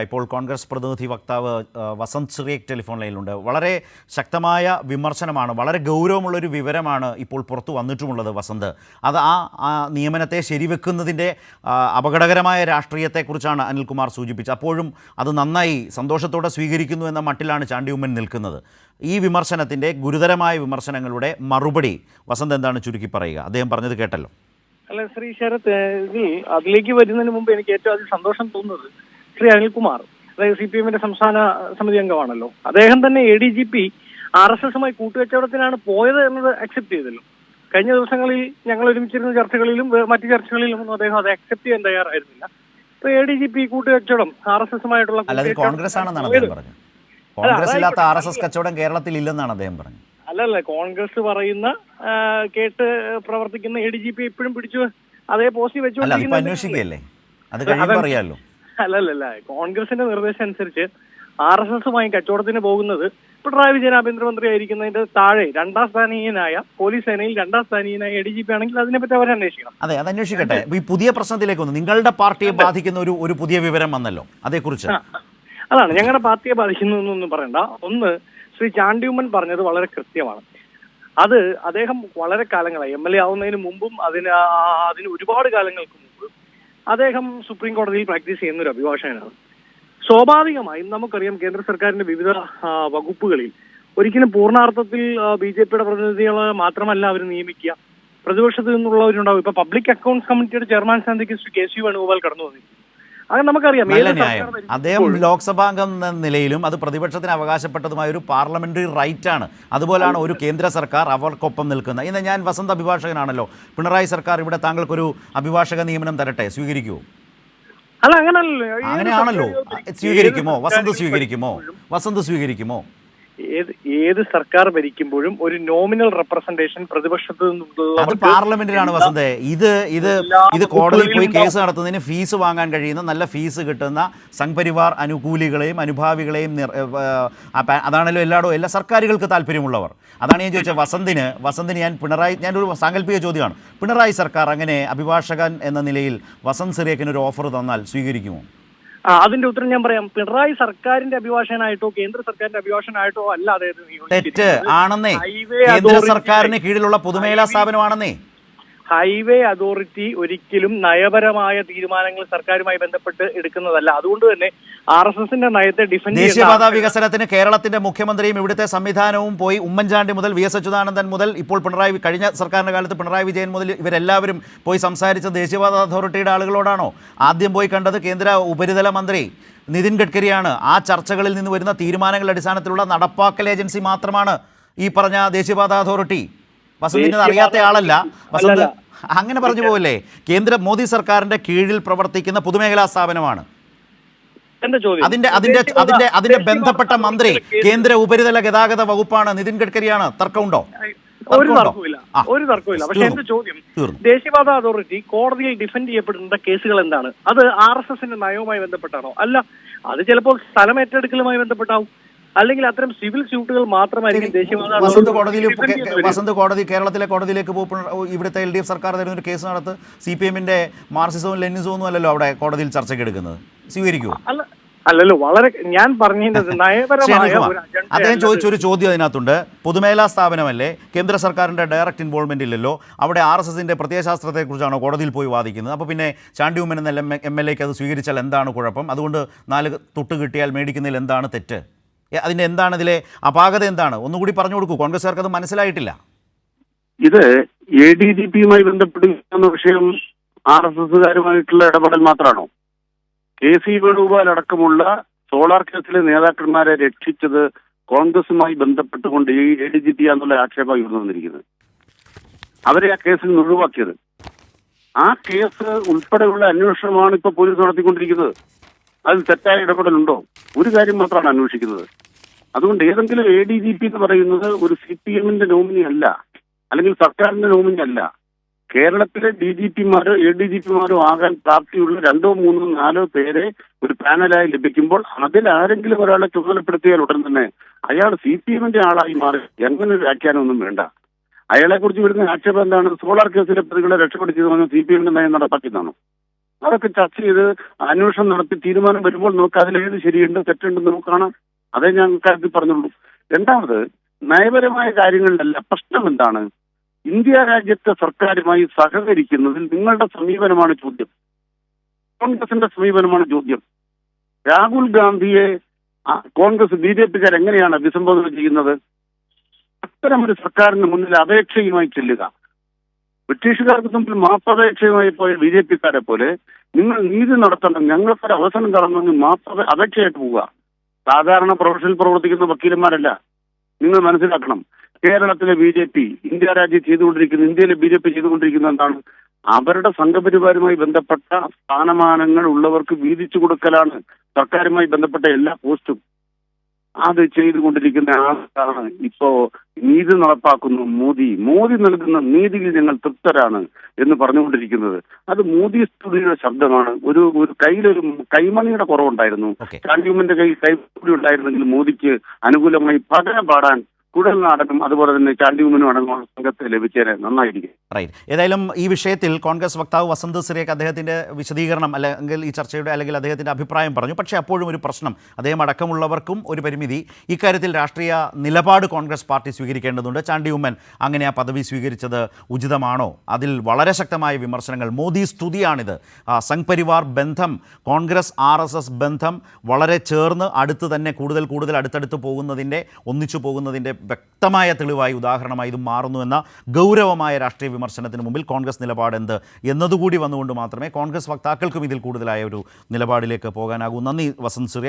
ഇപ്പോൾ കോൺഗ്രസ് പ്രതിനിധി വക്താവ് വസന്ത് സിറിയക് ടെലിഫോൺ ലൈനിലുണ്ട്. വളരെ ശക്തമായ വിമർശനമാണ്, വളരെ ഗൗരവമുള്ളൊരു വിവരമാണ് ഇപ്പോൾ പുറത്തു വന്നിട്ടുമുള്ളത്. വസന്ത്, അത് ആ നിയമനത്തെ ശരിവെക്കുന്നതിൻ്റെ അപകടകരമായ രാഷ്ട്രീയത്തെക്കുറിച്ചാണ് അനിൽകുമാർ സൂചിപ്പിച്ചത്. അപ്പോഴും അത് നന്നായി സന്തോഷത്തോടെ സ്വീകരിക്കുന്നു എന്ന മട്ടിലാണ് ചാണ്ടി ഉമ്മൻ നിൽക്കുന്നത്. ഈ വിമർശനത്തിൻ്റെ, ഗുരുതരമായ വിമർശനങ്ങളുടെ മറുപടി വസന്ത് എന്താണ് ചുരുക്കി പറയുക? അദ്ദേഹം പറഞ്ഞത് കേട്ടല്ലോ. അല്ല ശ്രീ ശരത്, അതിലേക്ക് വരുന്നതിന് മുമ്പ് എനിക്ക് ഏറ്റവും അധികം സന്തോഷം തോന്നുന്നത് ശ്രീ അനിൽകുമാർ, അതായത് CPM സംസ്ഥാന സമിതി അംഗമാണല്ലോ, അദ്ദേഹം തന്നെ ADGP RSSുമായി കൂട്ടുകച്ചവടത്തിനാണ് പോയത് എന്നത് അക്സെപ്റ്റ് ചെയ്തല്ലോ. കഴിഞ്ഞ ദിവസങ്ങളിൽ ഞങ്ങൾ ഒരുമിച്ചിരുന്ന ചർച്ചകളിലും മറ്റു ചർച്ചകളിലും ഒന്നും അദ്ദേഹം അത് അക്സെപ്റ്റ് ചെയ്യാൻ തയ്യാറായിരുന്നില്ല. ഇപ്പൊ ADGP കൂട്ടുകച്ചവടം RSSുമായിട്ടുള്ള കോൺഗ്രസ് ആണെന്നാണ് അദ്ദേഹം പറഞ്ഞത്. കോൺഗ്രസ് ഇല്ലാത്ത RSS കച്ചവടം കേരളത്തിൽ ഇല്ലെന്നാണ് അദ്ദേഹം പറഞ്ഞത്. അല്ലല്ല, കോൺഗ്രസ് പറയുന്ന കേട്ട് പ്രവർത്തിക്കുന്ന ADGP ഇപ്പോഴും പിടിച്ചു അതേ പോസ്റ്റ് വെച്ചുകൊണ്ടിരിക്കുകയല്ലേ. അത് കഴിയുമ്പോൾ അറിയാമല്ലോ. അല്ലല്ല, കോൺഗ്രസിന്റെ നിർദ്ദേശം അനുസരിച്ച് RSSുമായി കച്ചവടത്തിന് പോകുന്നത് പിണറായി വിജയൻ ആഭ്യന്തരമന്ത്രി ആയിരിക്കുന്നതിന്റെ താഴെ രണ്ടാം സ്ഥാനീയനായ പോലീസ് സേനയിൽ രണ്ടാം സ്ഥാനീയനായ ADGP ആണെങ്കിൽ അതിനെപ്പറ്റി അവർ അന്വേഷിക്കണം. അതെ, അത് അന്വേഷിക്കട്ടെ. ഈ പുതിയ പ്രശ്നത്തിലേക്ക് വന്നു, നിങ്ങളുടെ പാർട്ടിയെ ബാധിക്കുന്ന ഒരു പുതിയ വിവരം വന്നല്ലോ, അതേക്കുറിച്ച്. അതാണ്, ഞങ്ങളുടെ പാർട്ടിയെ ബാധിക്കുന്നതൊന്നും പറയണ്ട. ഒന്ന്, ശ്രീ ചാണ്ടി ഉമ്മൻ പറഞ്ഞത് വളരെ കൃത്യമാണ്. അത് അദ്ദേഹം വളരെ കാലങ്ങളായി MLA ആവുന്നതിന് മുമ്പും അതിന് ഒരുപാട് കാലങ്ങൾക്ക് മുമ്പ് അദ്ദേഹം സുപ്രീം കോടതിയിൽ പ്രാക്ടീസ് ചെയ്യുന്ന ഒരു അഭിഭാഷകനാണ്. സ്വാഭാവികമായും നമുക്കറിയാം, കേന്ദ്ര സർക്കാരിന്റെ വിവിധ വകുപ്പുകളിൽ ഒരിക്കലും പൂർണ്ണാർത്ഥത്തിൽ BJPയുടെ പ്രതിനിധികളെ മാത്രമല്ല അവർ നിയമിക്കുക, പ്രതിപക്ഷത്ത് നിന്നുള്ളവരുണ്ടാവും. ഇപ്പൊ പബ്ലിക് അക്കൗണ്ട്സ് കമ്മിറ്റിയുടെ ചെയർമാൻ സ്ഥാനത്തേക്ക് ശ്രീ KC വേണുഗോപാൽ കടന്നു വന്നിരിക്കും. അത് നമുക്കറിയാം. അദ്ദേഹം ലോക്സഭാംഗം എന്ന നിലയിലും അത് പ്രതിപക്ഷത്തിന് അവകാശപ്പെട്ടതുമായ ഒരു പാർലമെന്ററി റൈറ്റ് ആണ്. അതുപോലാണ് ഒരു കേന്ദ്ര സർക്കാർ അവർക്കൊപ്പം നിൽക്കുന്നത്. ഇന്ന് ഞാൻ വസന്ത് അഭിഭാഷകനാണല്ലോ, പിണറായി സർക്കാർ ഇവിടെ താങ്കൾക്കൊരു അഭിഭാഷക നിയമനം തരട്ടെ, സ്വീകരിക്കുമോ? അല്ല, അങ്ങനെയാണല്ലോ. സ്വീകരിക്കുമോ? വസന്ത് സ്വീകരിക്കുമോ? ഏത് സർക്കാർ ഭരിക്കുമ്പോഴും ഒരു നോമിനൽ റെപ്രസെന്റേഷൻ പ്രതിപക്ഷത്ത് നിന്നുള്ള പാർലമെന്റിലാണ് വസന്തേ. ഇത് കോടതിയിൽ പോയി കേസ് നടത്തുന്നതിന് ഫീസ് വാങ്ങാൻ കഴിയുന്ന, നല്ല ഫീസ് കിട്ടുന്ന സംഘപരിവാർ അനുകൂലികളെയും അനുഭാവികളെയും അതാണല്ലോ എല്ലാ സർക്കാരുകൾക്ക് താല്പര്യമുള്ളവർ. അതാണ് ഞാൻ ചോദിച്ചത്. വസന്തിന് ഞാനൊരു സാങ്കല്പിക ചോദ്യമാണ്. പിണറായി സർക്കാർ അങ്ങനെ അഭിഭാഷകൻ എന്ന നിലയിൽ വസന്ത് സിറിയക്കിന് ഒരു ഓഫർ തന്നാൽ സ്വീകരിക്കുമോ? അതിന്റെ ഉത്തരം ഞാൻ പറയാം. പിണറായി സർക്കാരിന്റെ അഭിഭാഷകനായിട്ടോ കേന്ദ്ര സർക്കാരിന്റെ അഭിഭാഷകനായിട്ടോ അല്ല അദ്ദേഹം. തെറ്റ് ആണെന്നേ. കേന്ദ്ര സർക്കാരിന് കീഴിലുള്ള പൊതുമേഖലാ സ്ഥാപനമാണെന്നേ. ഹൈവേ അതോറിറ്റി ഒരിക്കലും നയപരമായ തീരുമാനങ്ങൾ സർക്കാരുമായി ബന്ധപ്പെട്ട് എടുക്കുന്നതല്ല. അതുകൊണ്ട് തന്നെ RSSന്റെ നയത്തെ ഡിഫെൻഡ് ദേശീയപാത വികസനത്തിന് കേരളത്തിന്റെ മുഖ്യമന്ത്രിയും ഇവിടുത്തെ സംവിധാനവും പോയി ഉമ്മൻചാണ്ടി മുതൽ VS അച്യുതാനന്ദൻ മുതൽ ഇപ്പോൾ കഴിഞ്ഞ സർക്കാരിന്റെ കാലത്ത് പിണറായി വിജയൻ മുതൽ ഇവരെല്ലാവരും പോയി സംസാരിച്ച ദേശീയപാത അതോറിറ്റിയുടെ ആളുകളോടാണോ? ആദ്യം പോയി കണ്ടത് കേന്ദ്ര ഉപരിതല മന്ത്രി നിതിൻ ഗഡ്കരിയാണ്. ആ ചർച്ചകളിൽ നിന്ന് വരുന്ന തീരുമാനങ്ങളുടെ അടിസ്ഥാനത്തിലുള്ള നടപ്പാക്കൽ ഏജൻസി മാത്രമാണ് ഈ പറഞ്ഞ ദേശീയപാത അതോറിറ്റി. വസന്തിന് അറിയാത്ത ആളല്ല. വസന്ത് അങ്ങനെ പറഞ്ഞു പോകല്ലേ. കേന്ദ്ര മോദി സർക്കാരിന്റെ കീഴിൽ പ്രവർത്തിക്കുന്ന പൊതുമേഖലാ സ്ഥാപനമാണ്. അതിന്റെ ബന്ധപ്പെട്ട മന്ത്രി കേന്ദ്ര ഉപരിതല ഗതാഗത വകുപ്പാണ്, നിതിൻ ഗഡ്കരിയാണ്. തർക്കമുണ്ടോ? ഒരു തർക്കമില്ല. പക്ഷെ എന്റെ ചോദ്യം, ദേശീയപാത അതോറിറ്റി കോടതിയിൽ ഡിഫെൻഡ് ചെയ്യപ്പെടുന്ന കേസുകൾ എന്താണ്? അത് RSSന്റെ നയവുമായി ബന്ധപ്പെട്ടാണോ? അല്ല, അത് ചിലപ്പോൾ സ്ഥലം ഏറ്റെടുക്കലുമായി ബന്ധപ്പെട്ടാവും, അല്ലെങ്കിൽ അത്തരം സിവിൽ സ്യൂട്ടുകൾ മാത്രമായിരിക്കും ദേശീയപാത. കേരളത്തിലെ കോടതിയിലേക്ക് ഇവിടുത്തെ LDF സർക്കാർ തരുന്ന ഒരു കേസ് നടത്ത്. CPMന്റെ മാർക്സിസവും ലെനിനിസവും ഒന്നും അല്ലല്ലോ അവിടെ കോടതിയിൽ ചർച്ചയ്ക്ക് എടുക്കുന്നത്. സ്വീകരിക്കുമോ? അല്ലല്ലോ, വളരെ ഞാൻ പറഞ്ഞത് നയപരമായ. അദ്ദേഹം ചോദിച്ചൊരു ചോദ്യം അതിനകത്തുണ്ട്. പൊതുമേഖലാ സ്ഥാപനമല്ലേ, കേന്ദ്ര സർക്കാരിൻ്റെ ഡയറക്റ്റ് ഇൻവോൾവ്മെന്റ് ഇല്ലല്ലോ, അവിടെ RSSന്റെ പ്രത്യയശാസ്ത്രത്തെക്കുറിച്ചാണോ കോടതിയിൽ പോയി വാദിക്കുന്നത്? അപ്പോൾ പിന്നെ ചാണ്ടി ഉമ്മൻ എന്ന MLAക്ക് അത് സ്വീകരിച്ചാൽ എന്താണ് കുഴപ്പം? അതുകൊണ്ട് 4 തൊട്ട് കിട്ടിയാൽ മേടിക്കുന്നതിൽ എന്താണ് തെറ്റ്? അതിൻ്റെ എന്താണ്, ഇതിലെ അപാകത എന്താണ്? ഒന്നുകൂടി പറഞ്ഞു കൊടുക്കൂ, കോൺഗ്രസ്സുകാർക്ക് അത് മനസ്സിലായിട്ടില്ല. ഇത് ADGPയുമായി ബന്ധപ്പെടുന്ന വിഷയം RSSകാരുമായിട്ടുള്ള ഇടപെടൽ മാത്രമാണോ? KC വേണുഗോപാൽ അടക്കമുള്ള സോളാർ കേസിലെ നേതാക്കന്മാരെ രക്ഷിച്ചത് കോൺഗ്രസുമായി ബന്ധപ്പെട്ടുകൊണ്ട് ഈ ADGP എന്നുള്ള ആക്ഷേപം ഉയർന്നു വന്നിരിക്കുന്നത്. അവരെ ആ കേസിൽ നിന്ന് ഒഴിവാക്കിയത്. ആ കേസ് ഉൾപ്പെടെയുള്ള അന്വേഷണമാണ് ഇപ്പോൾ പോലീസ് നടത്തിക്കൊണ്ടിരിക്കുന്നത്. അതിൽ തെറ്റായ ഇടപെടലുണ്ടോ? ഒരു കാര്യം മാത്രമാണ് അന്വേഷിക്കുന്നത്. അതുകൊണ്ട് ഏതെങ്കിലും ADGP എന്ന് പറയുന്നത് ഒരു CPMന്റെ നോമിനി അല്ല, അല്ലെങ്കിൽ സർക്കാരിന്റെ നോമിനി അല്ല. കേരളത്തിലെ DGPമാരോ ADGPമാരോ ആകാൻ പ്രാപ്തിയുള്ള 2, 3, 4 പേരെ ഒരു പാനലായി ലഭിക്കുമ്പോൾ അതിൽ ആരെങ്കിലും ഒരാളെ ചുമതലപ്പെടുത്തിയാൽ ഉടൻ തന്നെ അയാൾ CPMന്റെ ആളായി മാറി. എങ്ങനെ വ്യാഖ്യാനമൊന്നും വേണ്ട. അയാളെ കുറിച്ച് വരുന്ന ആക്ഷേപം എന്താണ്? സോളാർ കേസിലെ പ്രതികളെ രക്ഷപ്പെടുത്തിയത് CPMന്റെ നയം നടപ്പാക്കിയതാണോ? അതൊക്കെ ചർച്ച ചെയ്ത് അന്വേഷണം നടത്തി തീരുമാനം വരുമ്പോൾ നമുക്ക് അതിലേത് ശരിയുണ്ട് തെറ്റുണ്ടെന്ന് നമുക്ക് കാണാം. അതേ ഞാൻ കാര്യത്തിൽ പറഞ്ഞുള്ളൂ. രണ്ടാമത്, നയപരമായ കാര്യങ്ങളിലല്ല പ്രശ്നം. എന്താണ്? ഇന്ത്യ രാജ്യത്തെ സർക്കാരുമായി സഹകരിക്കുന്നതിൽ നിങ്ങളുടെ സമീപനമാണ് ചോദ്യം, കോൺഗ്രസിന്റെ സമീപനമാണ് ചോദ്യം. രാഹുൽ ഗാന്ധിയെ കോൺഗ്രസ് BJPക്കാർ എങ്ങനെയാണ് അഭിസംബോധന ചെയ്യുന്നത്? അത്തരമൊരു സർക്കാരിന് മുന്നിൽ അപേക്ഷയുമായി ചെല്ലുക. ബ്രിട്ടീഷുകാർക്ക് മുമ്പിൽ മാപ്പപേക്ഷയുമായി പോയ BJPക്കാരെ പോലെ നിങ്ങൾ നീതി നടത്തണം, ഞങ്ങൾക്കൊരു അവസരം തരണമെന്ന് അപേക്ഷയായിട്ട് പോവുക. സാധാരണ പ്രൊഫഷനിൽ പ്രവർത്തിക്കുന്ന വക്കീലന്മാരല്ല. നിങ്ങൾ മനസ്സിലാക്കണം, കേരളത്തിലെ BJP, ഇന്ത്യ രാജ്യം ചെയ്തുകൊണ്ടിരിക്കുന്ന, ഇന്ത്യയിലെ BJP ചെയ്തുകൊണ്ടിരിക്കുന്ന എന്താണ്? അവരുടെ സംഘപരിവാരുമായി ബന്ധപ്പെട്ട സ്ഥാനമാനങ്ങൾ ഉള്ളവർക്ക് വീതിച്ചു കൊടുക്കലാണ് സർക്കാരുമായി ബന്ധപ്പെട്ട എല്ലാ പോസ്റ്റും. അത് ചെയ്തുകൊണ്ടിരിക്കുന്ന ആളാണ് ഇപ്പോ നീതി നടപ്പാക്കുന്നു മോദി നൽകുന്ന നീതിയിൽ ഞങ്ങൾ തൃപ്തരാണ് എന്ന് പറഞ്ഞുകൊണ്ടിരിക്കുന്നത്. അത് മോദി സ്തുതിയുടെ ശബ്ദമാണ്. ഒരു കയ്യിലൊരു കൈമണിയുടെ കുറവുണ്ടായിരുന്നു. ചാണ്ടിയുമ്മന്റെ കൈക്കൂടി ഉണ്ടായിരുന്നെങ്കിൽ മോദിക്ക് അനുകൂലമായി പഠനം പാടാൻ കുഴൽനാടനും അതുപോലെ തന്നെ ചാണ്ടിയുമ്മനും അടങ്ങുന്ന സംഘത്തെ ലഭിച്ചേനെ നന്നായിരിക്കും. റൈറ്റ്. ഏതായാലും ഈ വിഷയത്തിൽ കോൺഗ്രസ് വക്താവ് വസന്ത് സിറിയക്ക് അദ്ദേഹത്തിൻ്റെ വിശദീകരണം അല്ലെങ്കിൽ ഈ ചർച്ചയുടെ അല്ലെങ്കിൽ അദ്ദേഹത്തിൻ്റെ അഭിപ്രായം പറഞ്ഞു. പക്ഷേ അപ്പോഴും ഒരു പ്രശ്നം, അദ്ദേഹം അടക്കമുള്ളവർക്കും ഒരു പരിമിതി. ഇക്കാര്യത്തിൽ രാഷ്ട്രീയ നിലപാട് കോൺഗ്രസ് പാർട്ടി സ്വീകരിക്കേണ്ടതുണ്ട്. ചാണ്ടിയുമ്മൻ അങ്ങനെ ആ പദവി സ്വീകരിച്ചത് ഉചിതമാണോ? അതിൽ വളരെ ശക്തമായ വിമർശനങ്ങൾ. മോദി സ്തുതിയാണിത്. സംഘ് പരിവാർ ബന്ധം, കോൺഗ്രസ് RSS ബന്ധം വളരെ ചേർന്ന് അടുത്ത് തന്നെ കൂടുതൽ അടുത്തടുത്ത് പോകുന്നതിൻ്റെ, ഒന്നിച്ചു പോകുന്നതിൻ്റെ വ്യക്തമായ തെളിവായി, ഉദാഹരണമായി ഇത് മാറുന്നുവെന്ന ഗൗരവമായ രാഷ്ട്രീയ വിമർശനത്തിന് മുമ്പിൽ കോൺഗ്രസ് നിലപാട് എന്ത് എന്നതുകൂടി വന്നുകൊണ്ട് മാത്രമേ കോൺഗ്രസ് വക്താക്കൾക്കും ഇതിൽ കൂടുതലായ ഒരു നിലപാടിലേക്ക് പോകാനാകൂ. നന്ദി വസന്ത് സിറിയ.